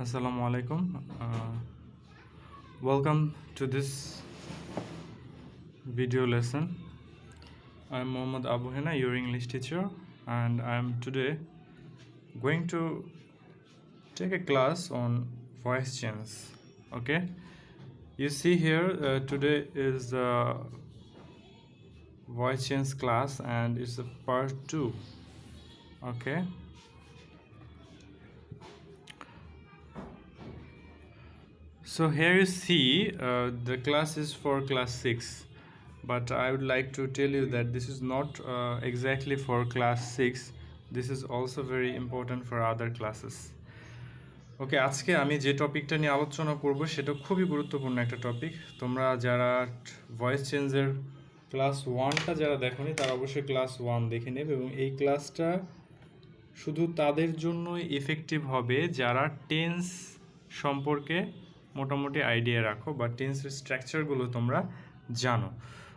Assalamu alaikum. Welcome to this video lesson. I'm Mohammad Abu Hena, your English teacher, and I'm today going to take a class on voice change. Okay, you see here today is the voice change class, and it's a part 2. Okay. So here you see the class is for class 6, but I would like to tell you that this is not exactly for class 6. This is also very important for other classes. ওকে, আজকে আমি যে টপিকটা নিয়ে আলোচনা করব সেটা খুবই গুরুত্বপূর্ণ একটা টপিক। তোমরা যারা ভয়েস চেঞ্জের ক্লাস 1টা যারা দেখোনি তারা অবশ্যই ক্লাস 1 দেখে নেবে, এবং এই ক্লাসটা শুধু তাদের জন্যই এফেক্টিভ হবে যারা টেন্স সম্পর্কে মোটামুটি আইডিয়া রাখো বা টেন্সের স্ট্রাকচারগুলো তোমরা জানো।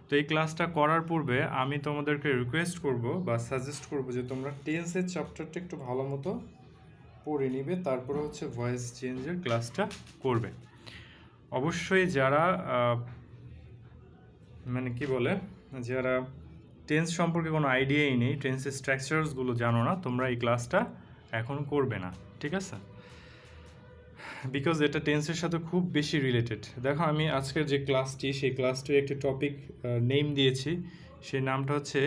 তো এই ক্লাসটা করার পূর্বে আমি তোমাদেরকে রিকোয়েস্ট করব বা সাজেস্ট করব যে তোমরা টেন্সের চ্যাপ্টারটা একটু ভালো মতো পড়ে নিবে, তারপরে হচ্ছে ভয়েস চেঞ্জের ক্লাসটা করবে। অবশ্যই যারা মানে কি বলে, যারা টেন্স সম্পর্কে কোনো আইডিয়াই নেই, টেন্সের স্ট্রাকচারসগুলো জানো না, তোমরা এই ক্লাসটা এখন করবে না, ঠিক আছে? বিকজ এটা টেন্সের সাথে খুব বেশি রিলেটেড। দেখো, আমি আজকের যে ক্লাসটি, সেই ক্লাসটির একটি টপিক নেম দিয়েছি। সেই নামটা হচ্ছে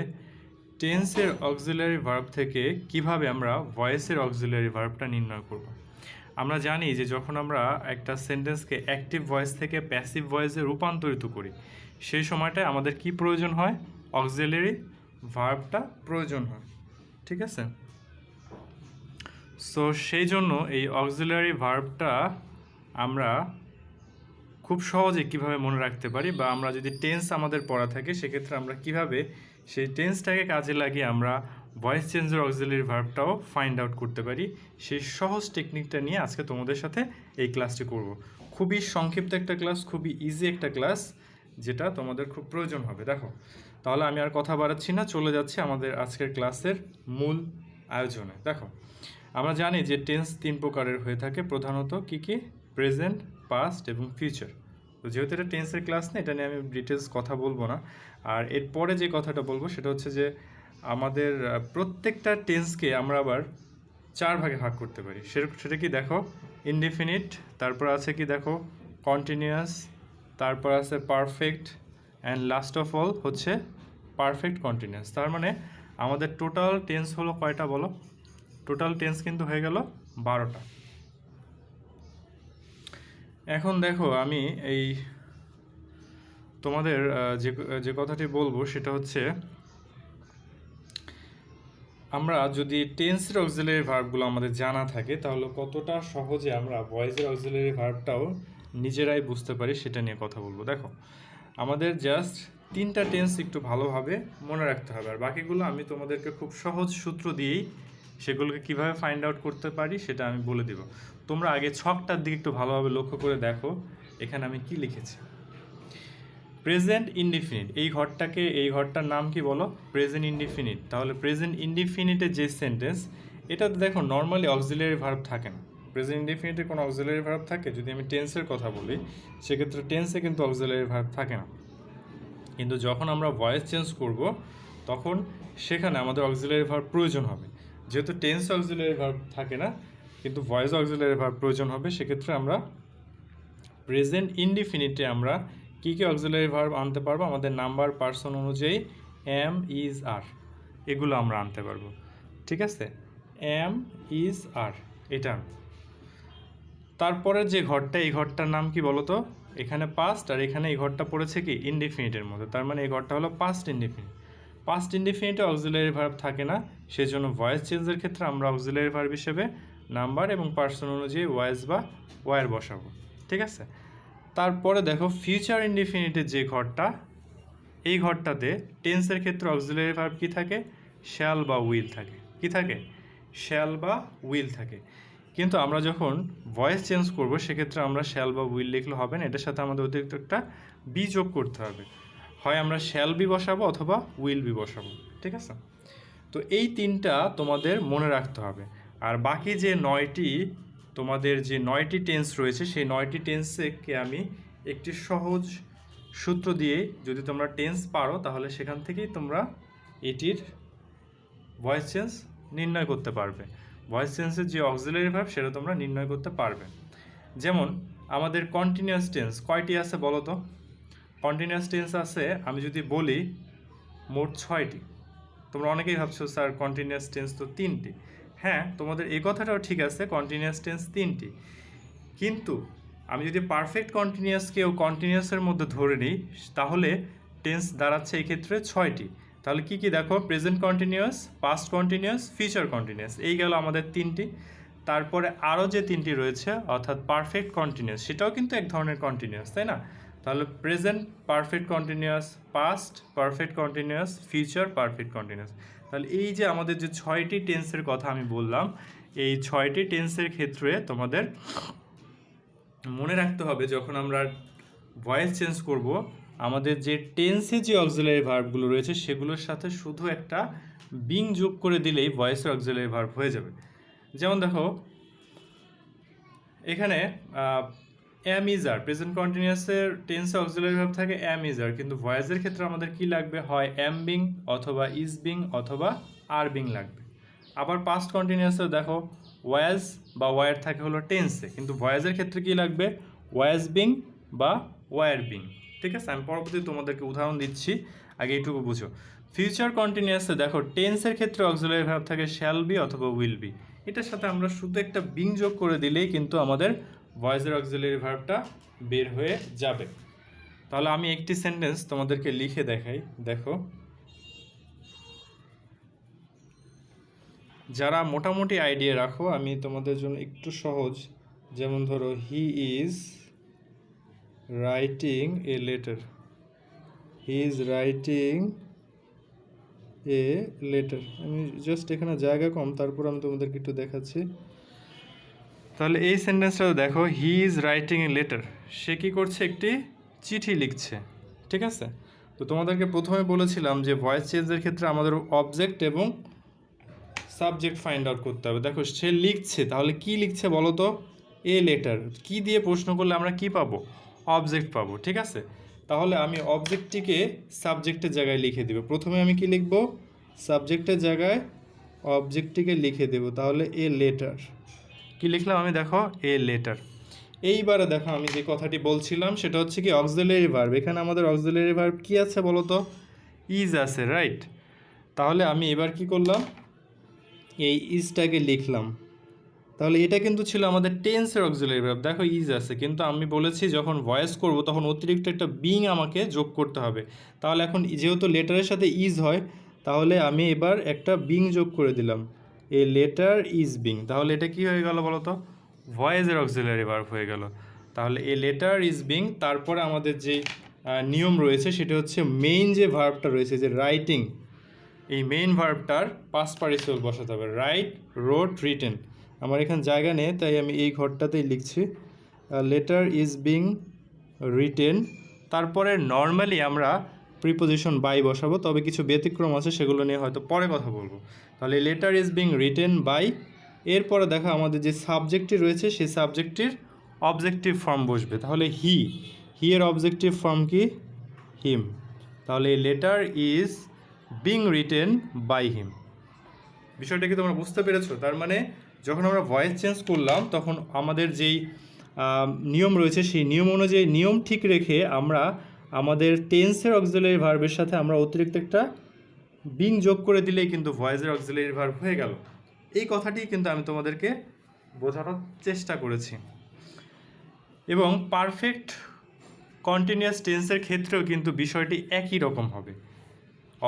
টেন্সের অক্সিলারি ভার্ব থেকে কিভাবে আমরা ভয়েসের অক্সিলারি ভার্বটা নির্ণয় করব। আমরা জানি যে যখন আমরা একটা সেন্টেন্সকে অ্যাক্টিভ ভয়েস থেকে প্যাসিভ ভয়েসে রূপান্তরিত করি, সেই সময়টায় আমাদের কি প্রয়োজন হয়? অক্সিলারি ভার্বটা প্রয়োজন হয়, ঠিক আছে? সো সেই জন্য এই অক্সিলারি ভার্বটা আমরা খুব সহজে কিভাবে মনে রাখতে পারি, বা আমরা যদি টেন্স আমাদের পড়া থাকে সেক্ষেত্রে আমরা কিভাবে সেই টেন্সটাকে কাজে লাগিয়ে আমরা ভয়েস চেঞ্জের অক্সিলারি ভার্বটাও ফাইন্ড আউট করতে পারি, সেই সহজ টেকনিকটা নিয়ে আজকে তোমাদের সাথে এই ক্লাসটি করব। খুবই সংক্ষিপ্ত একটা ক্লাস, খুবই ইজি একটা ক্লাস, যেটা তোমাদের খুব প্রয়োজন হবে। দেখো, তাহলে আমি আর কথা বাড়াচ্ছি না, চলে যাচ্ছি আমাদের আজকের ক্লাসের মূল আয়োজনে। দেখো, আমরা জানি যে টেন্স 3 প্রকারের হয়ে থাকে প্রধানত। কি কি? প্রেজেন্ট, পাস্ট এবং ফিউচার। তো যেহেতু এটা টেন্সের ক্লাস না, এটা নিয়ে আমি ডিটেলস কথা বলবো না। আর এরপরে যে কথাটা বলবো সেটা হচ্ছে যে আমাদের প্রত্যেকটা টেন্সকে আমরা আবার 4 ভাগে ভাগ করতে পারি। সেটা কি? দেখো, ইনডিফিনিট, তারপর আছে কি দেখো কন্টিনিউয়াস, তারপর আছে perfect, and last of all হচ্ছে পারফেক্ট কন্টিনিউয়াস। তার মানে আমাদের টোটাল টেন্স হলো কয়টা বলো? টোটাল টেন্স কিন্তু হয়ে গেল 12টা। এখন দেখো, আমি এই তোমাদের যে কথাটি বলবো সেটা হচ্ছে, আমরা যদি টেন্সের অক্সিলারি ভার্বগুলো আমাদের জানা থাকে তাহলে কতটা সহজে আমরা ভয়েসের অক্সিলারি ভার্বটাও নিজেরাই বুঝতে পারি সেটা নিয়ে কথা বলবো। দেখো, আমাদের জাস্ট 3টা টেন্স একটু ভালোভাবে মনে রাখতে হবে, আর বাকিগুলো আমি তোমাদেরকে খুব সহজ সূত্র দিয়েই সেগুলোকে কীভাবে ফাইন্ড আউট করতে পারি সেটা আমি বলে দেব। তোমরা আগে ছকটার দিকে একটু ভালোভাবে লক্ষ্য করে দেখো, এখানে আমি কি লিখেছি। প্রেজেন্ট ইনডিফিনিট, এই ঘরটার নাম কি বলো? Present indefinite. তাহলে প্রেজেন্ট ইনডিফিনিটের যে সেন্টেন্স, এটাতে দেখো নর্মালি অক্সিলারি ভার্ব থাকে না। প্রেজেন্ট ইনডিফিনিটে কোনো অক্সিলারি ভার্ব থাকে? যদি আমি টেন্সের কথা বলি সেক্ষেত্রে টেন্সে কিন্তু অক্সিলারি ভার্ব থাকে না, কিন্তু যখন আমরা ভয়েস চেঞ্জ করব তখন সেখানে আমাদের অক্সিলারি ভার্ব প্রয়োজন হবে। যেহেতু টেন্স অক্সিলারি ভার্ব থাকে না কিন্তু ভয়েস অক্সিলারি ভার্ব প্রয়োজন হবে, সেক্ষেত্রে আমরা প্রেজেন্ট ইনডিফিনিটে আমরা কী কী অক্সিলারি ভার্ব আনতে পারবো? আমাদের নাম্বার, পার্সন অনুযায়ী এম, ইজ, আর, এগুলো আমরা আনতে পারবো, ঠিক আছে? এম, ইজ, আর, এটা। তারপরে যে ঘরটা, এই ঘরটার নাম কি বলো তো? এখানে পাস্ট, আর এখানে এই ঘরটা পড়েছে কি ইনডিফিনিটের মধ্যে, তার মানে এই ঘরটা হলো পাস্ট ইনডিফিনিট। পাস্ট ইনডিফিনিটে অক্সিলারি ভার্ব থাকে না, সেই জন্য ভয়েস চেঞ্জের ক্ষেত্রে আমরা অক্সিলারি ভার্ব হিসেবে নাম্বার এবং পার্সন অনুযায়ী ওয়াইজ বা ওয়ার বসাবো, ঠিক আছে? তারপরে দেখো, ফিউচার ইনডিফিনিটের যে ঘরটা, এই ঘরটাতে টেন্সের ক্ষেত্রে অক্সিলারি ভার্ব কী থাকে? শ্যাল বা উইল থাকে। কি থাকে? শ্যাল বা উইল থাকে। কিন্তু আমরা যখন ভয়েস চেঞ্জ করব সেক্ষেত্রে আমরা শ্যাল বা উইল লিখলে হবে না, এটার সাথে আমাদের অতিরিক্ত একটা বি যোগ করতে হবে। হয় আমরা শ্যাল বি বসাবো অথবা উইল বি বসাবো, ঠিক আছে? তো এই 3টা তোমাদের মনে রাখতে হবে। আর বাকি যে 9টি তোমাদের যে 9টি টেন্স রয়েছে সেই 9টি টেন্সকে আমি একটি সহজ সূত্র দিয়ে, যদি তোমরা টেন্স পারো তাহলে সেখান থেকেই তোমরা এটির ভয়েস চেঞ্জ নির্ণয় করতে পারবে। ভয়েস চেঞ্জের যে অক্সিলারি ভার্ব সেটা তোমরা নির্ণয় করতে পারবে। যেমন আমাদের কন্টিনিউয়াস টেন্স কয়টি আছে বলো তো? কন্টিনিউয়াস টেন্স আছে, আমি যদি বলি, মোট 6টি। তোমরা অনেকেই ভাবছো স্যার কন্টিনিউয়াস টেন্স তো 3টি। হ্যাঁ, তোমাদের এই কথাটাও ঠিক আছে, কন্টিনিউয়াস টেন্স 3টি, কিন্তু আমি যদি পারফেক্ট কন্টিনিউয়াসকেও কন্টিনিউয়াসের মধ্যে ধরে নিই তাহলে টেন্স দাঁড়াচ্ছে এই ক্ষেত্রে 6টি। তাহলে কি কি দেখো, present continuous, past continuous, future continuous, এই গেল আমাদের 3টি। তারপরে আরও যে 3টি রয়েছে অর্থাৎ পারফেক্ট কন্টিনিউয়াস, সেটাও কিন্তু এক ধরনের কন্টিনিউয়াস, তাই না? তাহলে present perfect continuous, past perfect continuous, future perfect continuous. তাহলে এই যে আমাদের যে 6টি টেন্সের কথা আমি বললাম, এই 6টি টেন্সের ক্ষেত্রে তোমাদের মনে রাখতে হবে যখন আমরা ভয়েস চেঞ্জ করব, আমাদের যে টেন্সে যে অক্সিলারি ভার্বগুলো রয়েছে সেগুলোর সাথে শুধু একটা বিং যোগ করে দিলেই ভয়েসের অক্সিলারি ভার্ব হয়ে যাবে। যেমন দেখো এখানে অ্যাম ইজ আর, প্রেজেন্ট কন্টিনিউয়াসের টেন্সে অক্সিলারি ভার্ব থাকে অ্যাম ইজ আর, কিন্তু ভয়েসের ক্ষেত্রে আমাদের কি লাগবে, হয় অ্যাম বিং অথবা ইজ বিং অথবা আর বিং লাগবে। আবার পাস্ট কন্টিনিউয়াসে দেখো ওয়াজ বা ওয়ার থাকে হলো টেন্সে, কিন্তু ভয়েসের ক্ষেত্রে কি লাগবে, ওয়াজ বিং বা ওয়ার বিং। ঠিক আছে, আমি পরবর্তী তোমাদেরকে উদাহরণ দিচ্ছি, আগে এইটুকু বুঝো। ফিউচার কন্টিনিউয়াসে দেখো টেন্সের ক্ষেত্রে অক্সিলারি ভার্ব থাকে শ্যাল বি অথবা উইল বি, এটার সাথে আমরা শুধু একটা বিং যোগ করে দিলেই কিন্তু আমাদের ভয়েসের অক্সিলারি ভার্বটা বের হয়ে যাবে। তাহলে আমি একটি সেন্টেন্স তোমাদেরকে লিখে দেখাই, দেখো। যারা মোটামুটি আইডিয়া রাখো আমি তোমাদের জন্য একটু সহজ, যেমন ধরো হি is writing a letter, he is writing a letter. আমি জাস্ট এখানে জায়গা কম, তারপর আমি তোমাদেরকে একটু দেখাচ্ছি। তাহলে এই সেন্টেন্সটা দেখো, he is writing a letter, সে কী করছে, একটি চিঠি লিখছে। ঠিক আছে, তো তোমাদেরকে প্রথমে বলেছিলাম যে ভয়েস চেঞ্জের ক্ষেত্রে আমাদের অবজেক্ট এবং সাবজেক্ট ফাইন্ড আউট করতে হবে। দেখো সে লিখছে, তাহলে কি লিখছে বলো তো, এ লেটার, কি দিয়ে প্রশ্ন করলে আমরা কি পাবো, অবজেক্ট পাবো। ঠিক আছে, তাহলে আমি অবজেক্টটিকে সাবজেক্টের জায়গায় লিখে দেব। প্রথমে আমি কি লিখব, সাবজেক্টের জায়গায় অবজেক্টটিকে লিখে দেব, তাহলে এ লেটার। কি লিখলাম আমি, দেখো এ লেটার। এইবারে দেখো আমি যে কথাটি বলছিলাম সেটা হচ্ছে কি অক্সিলারি ভার্ব। এখানে আমাদের অক্সিলারি ভার্ব কি আছে বলো তো, ইজ আছে, রাইট। তাহলে আমি এবার কি করলাম, এই ইজটাকে লিখলাম। তাহলে এটা কিন্তু ছিল আমাদের টেন্সের অক্সিলারি ভার্ব। দেখো ইজ আছে, কিন্তু আমি বলেছি যখন ভয়েস করব তখন অতিরিক্ত একটা বিং আমাকে যোগ করতে হবে। তাহলে এখন যেহেতু লেটারের সাথে ইজ হয়, তাহলে আমি এবার একটা বিং যোগ করে দিলাম, এ লেটার ইজ বিং। তাহলে এটা কি হয়ে গেল বলো তো, ভয়েসের অক্সিলারি ভার্ব হয়ে গেল। তাহলে এ লেটার ইজ বিং, তারপরে আমাদের যে নিয়ম রয়েছে সেটা হচ্ছে মেইন যে ভার্বটা রয়েছে যে রাইটিং, এই মেইন ভার্বটার পাস্ট পার্টিসিপল বসাতে হবে, রাইট, রোট, রিটেন। আমার এখানে জায়গা নেই তাই আমি এই ঘরটাতেই লিখছি, লেটার ইজ বিং রিটেন। তারপরে নর্মালি আমরা প্রিপোজিশন বাই বসাবো, তবে কিছু ব্যতিক্রম আছে সেগুলো নিয়ে হয়তো পরে কথা বলবো। তাহলে letter is being written by, এরপরে দেখো আমাদের যে সাবজেক্টটি রয়েছে সেই সাবজেক্টটির অবজেক্টিভ ফর্ম বসবে। তাহলে হি, হি এর অবজেক্টিভ ফর্ম কি, হিম। তাহলে letter is being written by him. বিষয়টা কি তোমরা বুঝতে পেরেছো? তার মানে যখন আমরা ভয়েস চেঞ্জ করলাম তখন আমাদের যেই নিয়ম রয়েছে সেই নিয়ম অনুযায়ী নিয়ম ঠিক রেখে আমরা আমাদের টেন্সের অক্সিলারি ভার্বের সাথে আমরা অতিরিক্ত একটা বিং যোগ করে দিলেই কিন্তু ভয়েসের অক্সিলারি ভার্ব হয়ে গেল। এই কথাটি কিন্তু আমি তোমাদেরকে বোঝানোর চেষ্টা করেছি। এবং পারফেক্ট কন্টিনিউয়াস টেন্সের ক্ষেত্রেও কিন্তু বিষয়টি একই রকম হবে,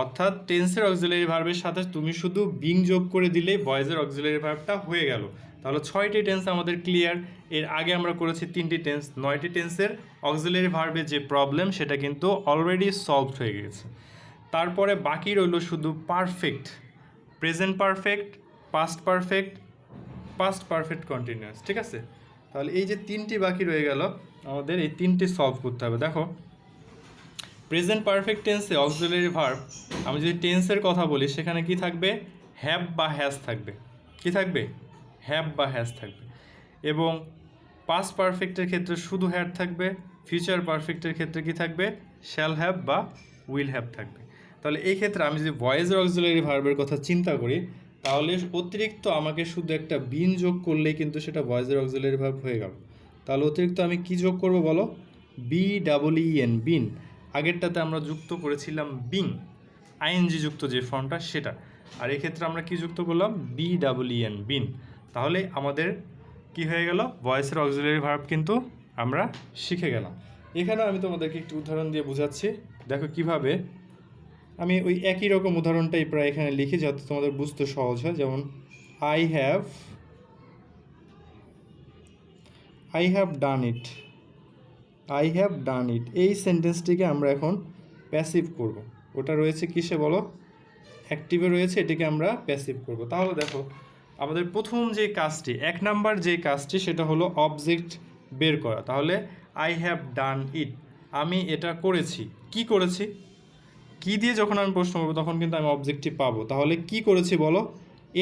অর্থাৎ টেন্সের অক্সিলারি ভার্বের সাথে তুমি শুধু বিং যোগ করে দিলেই ভয়েসের অক্সিলারি ভার্বটা হয়ে গেল। তাহলে 6টি টেন্স আমাদের ক্লিয়ার। এর আগে আমরা করেছি 3টি টেন্স, 9টি টেন্সের অক্সিলারি ভার্বের যে প্রবলেম সেটা কিন্তু অলরেডি সলভ হয়ে গেছে। তারপরে বাকি রইল শুধু perfect, present perfect, past perfect, past perfect continuous. ঠিক আছে, তাহলে এই যে 3টি বাকি রয়ে গেল আমাদের, এই 3টি সলভ করতে হবে। দেখো প্রেজেন্ট পারফেক্ট টেন্সে অক্সিলারি ভার্ব, আমি যদি টেন্সের কথা বলি সেখানে কি থাকবে, হ্যাভ বা হ্যাজ থাকবে। কি থাকবে, হ্যাভ বা হ্যাজ থাকবে। এবং পাস্ট পারফেক্টের ক্ষেত্রে শুধু হ্যাড থাকবে, ফিউচার পারফেক্টের ক্ষেত্রে কি থাকবে, শ্যাল হ্যাভ বা উইল হ্যাভ থাকবে। তাহলে এই ক্ষেত্রে আমি যদি ভয়েসের অক্সিলারি ভার্বের কথা চিন্তা করি, তাহলে অতিরিক্ত আমাকে শুধু একটা বিন যোগ করলেই কিন্তু সেটা ভয়েসের অক্সিলারি ভার্ব হয়ে গেল। তাহলে অতিরিক্ত আমি কি যোগ করব বলো, BEEN, বিন। আগেরটাতে আমরা যুক্ত করেছিলাম বিং, আইএনজি যুক্ত যে ফর্মটা সেটা, আর এক্ষেত্রে আমরা কি যুক্ত করলাম, BEEN, বিন। তাহলে আমাদের কি হয়ে গেল, ভয়েসের অক্সিলারি ভার্ব কিন্তু আমরা শিখে গেলাম। এখানে আমি তোমাদেরকে একটু উদাহরণ দিয়ে বোঝাচ্ছি, দেখো কিভাবে। আমি ওই একই রকম উদাহরণটাই প্রায় এখানে লিখি যাতে তোমাদের বুঝতে সহজ হয়। যেমন আই হ্যাভ ডান ইট, এই সেন্টেন্সটিকে আমরা এখন প্যাসিভ করব। ওটা রয়েছে কিসে বলো, অ্যাক্টিভে রয়েছে, এটিকে আমরা প্যাসিভ করব। তাহলে দেখো আমাদের প্রথম যে কাজটি, 1 নাম্বার যে কাজটি, সেটা হলো অবজেক্ট বের করা। তাহলে আই হ্যাভ ডান ইট, আমি এটা করেছি। কি করেছি, কি দিয়ে যখন আমি প্রশ্ন করবো তখন কিন্তু আমি অবজেক্টটি পাবো। তাহলে কি করেছি বলো,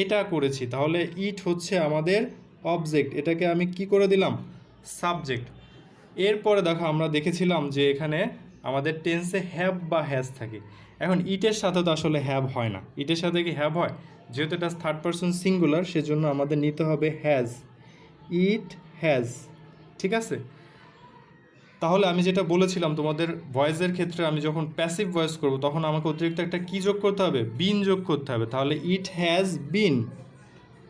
এটা করেছি। তাহলে ইট হচ্ছে আমাদের অবজেক্ট, এটাকে আমি কি করে দিলাম, সাবজেক্ট। এরপরে দেখো আমরা দেখেছিলাম যে এখানে আমাদের টেন্সে হ্যাভ বা হ্যাজ থাকে। এখন ইটের সাথে তো আসলে হ্যাভ হয় না, ইটের সাথে কি হ্যাভ হয়, যেহেতু এটা থার্ড পারসন সিঙ্গুলার, সেজন্য আমাদের নিতে হবে হ্যাজ, ইট হ্যাজ। ঠিক আছে, তাহলে আমি যেটা বলেছিলাম তোমাদের ভয়েসের ক্ষেত্রে, আমি যখন প্যাসিভ ভয়েস করব তখন আমাকে অতিরিক্ত একটা কি যোগ করতে হবে, বিন যোগ করতে হবে। তাহলে ইট হ্যাজ বিন,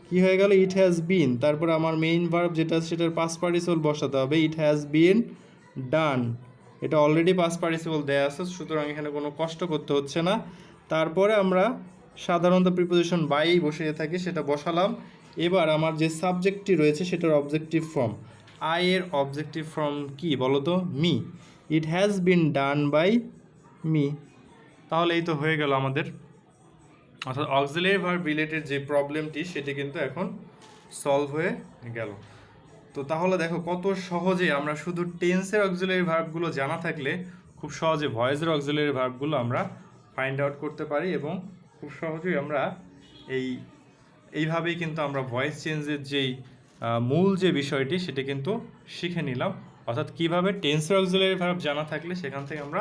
কি হয়ে গেল, ইট হ্যাজ বিন। তারপর আমার মেইন ভার্ব যেটা, সেটার পাস্ট পার্টিসিপল বসাতে হবে, ইট হ্যাজ বিন ডান। এটা অলরেডি পাস্ট পার্টিসিপল দেয়া আছে, সুতরাং এখানে কোনো কষ্ট করতে হচ্ছে না। তারপরে আমরা সাধারণত প্রিপোজিশন বাই বসিয়ে থাকি, সেটা বসালাম। এবার আমার যে সাবজেক্টটি রয়েছে সেটার অবজেক্টিভ ফর্ম, আই এর অবজেক্টিভ ফর্ম কি বলো তো, me. It has been done by me. তাহলে এই তো হয়ে গেল আমাদের, অর্থাৎ অক্সিলারি ভার্ব রিলেটেড যে প্রবলেমটি সেটি কিন্তু এখন সলভ হয়ে গেল। তো তাহলে দেখো কত সহজে আমরা শুধু টেন্সের অক্সিলারি ভার্বগুলো জানা থাকলে খুব সহজে ভয়েসের অক্সিলারি ভার্বগুলো আমরা ফাইন্ড আউট করতে পারি, এবং খুব সহজেই আমরা এইভাবেই কিন্তু আমরা ভয়েস চেঞ্জের যেই মূল যে বিষয়টি সেটি কিন্তু শিখে নিলাম। অর্থাৎ কীভাবে টেন্সের অক্সিলারি ভার্ব জানা থাকলে সেখান থেকে আমরা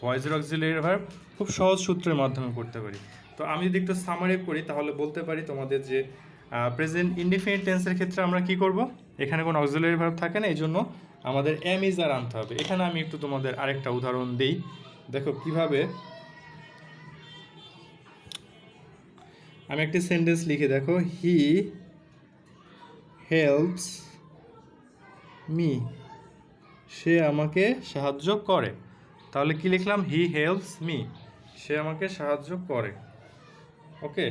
ভয়েসের অক্সিলারি ভার্ব খুব সহজ সূত্রের মাধ্যমে করতে পারি। তো আমি যদি একটু সামারি করি তাহলে বলতে পারি তোমাদের যে প্রেজেন্ট ইনডিফিনিট টেন্সের ক্ষেত্রে আমরা কি করব, এখানে কোনো অক্সিলারি ভার্ব থাকে না, এই জন্য আমাদের এম ইজ আর আনতে হবে। এখানে আমি একটু তোমাদের আরেকটা উদাহরণ দিই, দেখো কিভাবে। আমি একটি সেন্টেন্স লিখে দেখো, হি হেল্পস মি, সে আমাকে সাহায্য করে। তাহলে কি লিখলাম, হি হেল্পস মি, সে আমাকে সাহায্য করে। ওকে,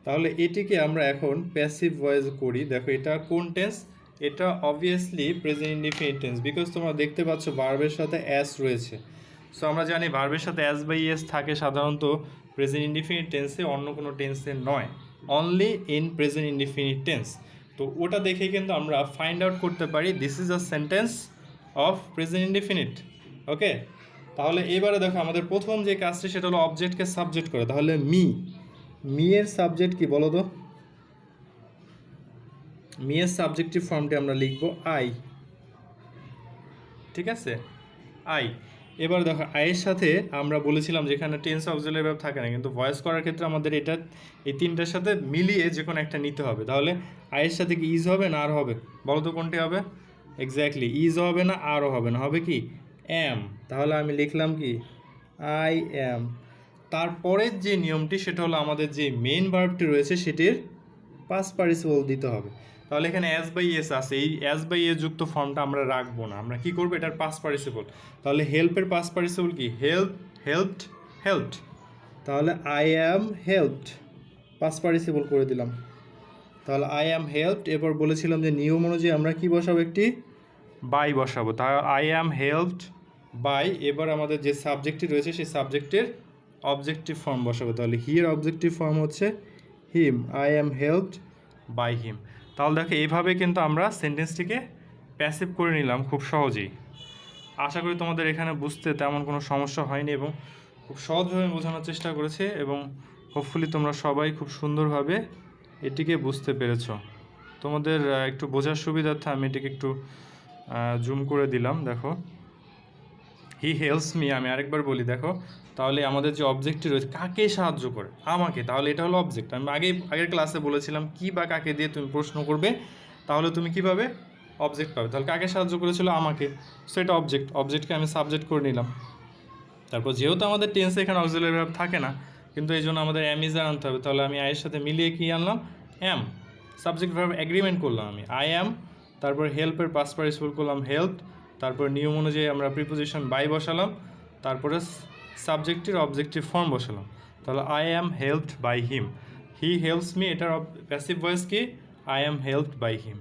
তাহলে এটিকে আমরা এখন প্যাসিভ ভয়েস করি। দেখো এটা কোন টেন্স, এটা obviously present indefinite tense, because তোমরা দেখতে পাচ্ছ ভার্বের সাথে অ্যাস রয়েছে। সো আমরা জানি ভার্বের সাথে অ্যাস বাই এস থাকে সাধারণত প্রেজেন্ট ইনডিফিনিট টেন্সে, অন্য কোনো টেন্সে নয়, only in present indefinite tense. তো ওটা দেখে কিন্তু আমরা ফাইন্ড আউট করতে পারি this is a sentence of present indefinite. Okay, তাহলে এবারে দেখো আমাদের প্রথম যে কাজটি সেটা হলো অবজেক্টকে সাবজেক্ট করে। তাহলে মি এর সাবজেক্ট কি বলো তো, মি এর সাবজেক্টিভ ফর্মটি আমরা লিখব আই। ঠিক আছে, আই। এবার দেখো আইয়ের সাথে আমরা বলেছিলাম যেখানে টেন্স অক্সিলারি ভার্ব থাকে না, কিন্তু ভয়েস করার ক্ষেত্রে আমাদের এটা এই তিনটার সাথে মিলিয়ে যে কোনো একটা নিতে হবে। তাহলে আইয়ের সাথে কি ইজ হবে না আর হবে, বলো তো কোনটি হবে, এক্স্যাক্টলি ইজ হবে না আরও হবে না, হবে কি এম। তাহলে আমি লিখলাম কি আই এম। তারপরের যে নিয়মটি সেটা হলো আমাদের যে মেইন ভার্বটি রয়েছে সেটির পাস্ট পার্টিসিপল দিতে হবে। তাহলে এখানে অ্যাস বাই এস আছে, এই অ্যাস বাই এস যুক্ত ফর্মটা আমরা রাখবো না, আমরা কি করবো, এটার পাস্ট পার্টিসিপল। তাহলে হেল্পের পাস্ট পার্টিসিপল কি, হেল্পড। তাহলে I am helped, past participle করে দিলাম। তাহলে আই অ্যাম হেল্পড। এরপর বলেছিলাম যে নিয়ম অনুযায়ী আমরা কি বসাবো, একটি বাই বসাবো। তাহলে আই অ্যাম হেল্পড বাই। এবার আমাদের যে সাবজেক্টটি রয়েছে সেই সাবজেক্টের অবজেক্টিভ ফর্ম বসাবো। তাহলে হি এর অবজেক্টিভ ফর্ম হচ্ছে him, I am helped by him. তাহলে দেখো এইভাবে কিন্তু আমরা সেন্টেন্সটিকে প্যাসিভ করে নিলাম খুব সহজেই। আশা করি তোমাদের এখানে বুঝতে তেমন কোনো সমস্যা হয়নি এবং খুব সহজভাবে বোঝানোর চেষ্টা করেছে, এবং হোপফুলি তোমরা সবাই খুব সুন্দরভাবে এটিকে বুঝতে পেরেছো। তো তোমাদের একটু বোঝার সুবিধার্থে আমি এটাকে একটু জুম করে দিলাম। দেখো, হি হেল্পস মি, আমি আরেকবার বলি দেখো, তাহলে আমাদের যে অবজেক্টটি রয়েছে কাকে সাহায্য করে, আমাকে, তাহলে এটা হলো অবজেক্ট। আমি আগের ক্লাসে বলেছিলাম কি বা কাকে দিয়ে তুমি প্রশ্ন করবে তাহলে তুমি কী পাবে, অবজেক্ট পাবে। তাহলে কাকে সাহায্য করেছিল, আমাকে, সো এটা অবজেক্ট, অবজেক্টকে আমি সাবজেক্ট করে নিলাম। তারপর যেহেতু আমাদের টেন্সে এখানে অক্সিলারি ভার্ব থাকে না, কিন্তু এই জন্য আমাদের এম ইজ আনতে হবে, তাহলে আমি আয়ের সাথে মিলিয়ে কি আনলাম, এম, সাবজেক্ট ভার্ব এগ্রিমেন্ট করলাম আমি, আই অ্যাম, তারপর হেল্পের পাস্ট পার্টিসিপল করলাম হেল্প, তারপর নিয়ম অনুযায়ী আমরা প্রিপোজিশন বাই বসালাম, তারপরে সাবজেক্টের অবজেক্টিভ ফর্ম বসালাম। তাহলে I am helped by him, he helps me, এটার প্যাসিভ ভয়েস কি, I am helped by him.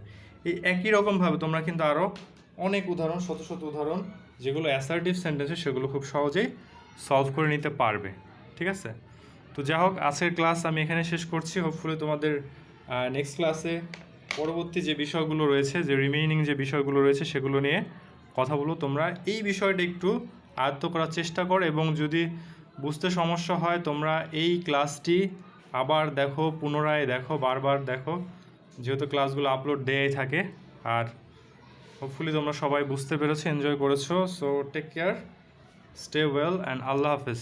এই একই রকমভাবে তোমরা কিন্তু আরও অনেক উদাহরণ, শত শত উদাহরণ যেগুলো অ্যাসার্টিভ সেন্টেন্সে, সেগুলো খুব সহজেই সলভ করে নিতে পারবে। ঠিক আছে, তো যাই হোক, আজকের ক্লাস আমি এখানে শেষ করছি। হোপফুলি তোমাদের নেক্সট ক্লাসে পরবর্তী যে বিষয়গুলো রয়েছে, যে রিমেইনিং যে বিষয়গুলো রয়েছে সেগুলো নিয়ে কথা বলবো। তোমরা এই বিষয়টা একটু আয়ত্ত করার চেষ্টা করো, এবং যদি বুঝতে সমস্যা হয় তোমরা এই ক্লাসটি আবার দেখো, পুনরায় দেখো, বারবার দেখো, যেহেতু ক্লাসগুলো আপলোড দেয়াই থাকে। আর হোপফুলি তোমরা সবাই বুঝতে পেরেছো, এনজয় করেছো। So take care, stay well and আল্লাহ হাফেজ।